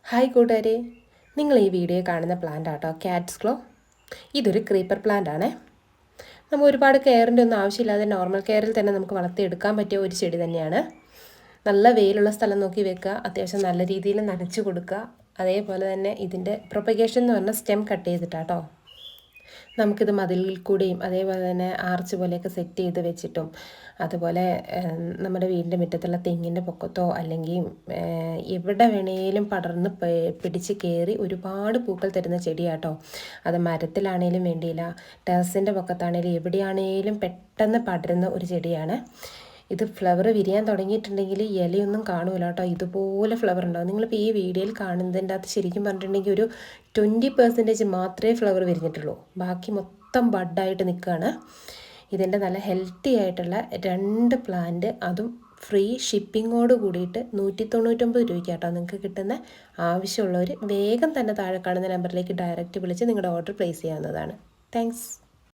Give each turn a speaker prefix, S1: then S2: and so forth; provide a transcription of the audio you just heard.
S1: Hi കൂട്ടുകാരെ, നിങ്ങൾ ഈ വീഡിയോ കാണുന്ന പ്ലാന്റ് ആട്ടോ കാറ്റ്സ് ക്ലോ. ഇതൊരു ക്രീപ്പർ പ്ലാന്റ് ആണേ. നമ്മൾ ഒരുപാട് കെയറിൻ്റെ ഒന്നും ആവശ്യമില്ലാതെ നോർമൽ കെയറിൽ തന്നെ നമുക്ക് വളർത്തിയെടുക്കാൻ പറ്റിയ ഒരു ചെടി തന്നെയാണ്. നല്ല വെയിലുള്ള സ്ഥലം നോക്കി വെക്കുക, അത്യാവശ്യം നല്ല രീതിയിൽ നനച്ച് കൊടുക്കുക. അതേപോലെ തന്നെ ഇതിൻ്റെ പ്രൊപ്പഗേഷൻ എന്ന് പറഞ്ഞാൽ സ്റ്റെം കട്ട് ചെയ്തിട്ടാട്ടോ. നമുക്കിത് മതിലിൽ കൂടിയും അതേപോലെ തന്നെ ആർച്ച് പോലെയൊക്കെ സെറ്റ് ചെയ്ത് വെച്ചിട്ടും അതുപോലെ നമ്മുടെ വീടിൻ്റെ മുറ്റത്തുള്ള തെങ്ങിൻ്റെ പൊക്കത്തോ അല്ലെങ്കിൽ എവിടെ വേണേലും പടർന്ന് പിടിച്ച് കയറി ഒരുപാട് പൂക്കൾ തരുന്ന ചെടിയാട്ടോ. അത് മരത്തിലാണേലും വേണ്ടിയില്ല, ടെറസിൻ്റെ പൊക്കത്താണേലും എവിടെയാണേലും പെട്ടെന്ന് പടരുന്ന ഒരു ചെടിയാണ്. ഇത് ഫ്ലവർ വിരിയാൻ തുടങ്ങിയിട്ടുണ്ടെങ്കിൽ ഇലയൊന്നും കാണൂല കേട്ടോ, ഇതുപോലെ ഫ്ലവർ ഉണ്ടാവും. നിങ്ങളിപ്പോൾ ഈ വീഡിയോയിൽ കാണുന്നതിൻ്റെ അകത്ത് ശരിക്കും പറഞ്ഞിട്ടുണ്ടെങ്കിൽ ഒരു 20% മാത്രമേ ഫ്ലവർ വിരിഞ്ഞിട്ടുള്ളൂ, ബാക്കി മൊത്തം ബഡായിട്ട് നിൽക്കുകയാണ്. ഇതിൻ്റെ നല്ല ഹെൽത്തി ആയിട്ടുള്ള 2 പ്ലാന്റ്, അതും ഫ്രീ ഷിപ്പിങ്ങോട് കൂടിയിട്ട് 199 രൂപയ്ക്കാട്ടോ നിങ്ങൾക്ക് കിട്ടുന്ന. ആവശ്യമുള്ളവർ വേഗം തന്നെ താഴെ കാണുന്ന നമ്പറിലേക്ക് ഡയറക്റ്റ് വിളിച്ച് നിങ്ങളുടെ ഓർഡർ പ്ലേസ് ചെയ്യാവുന്നതാണ്. താങ്ക്സ്.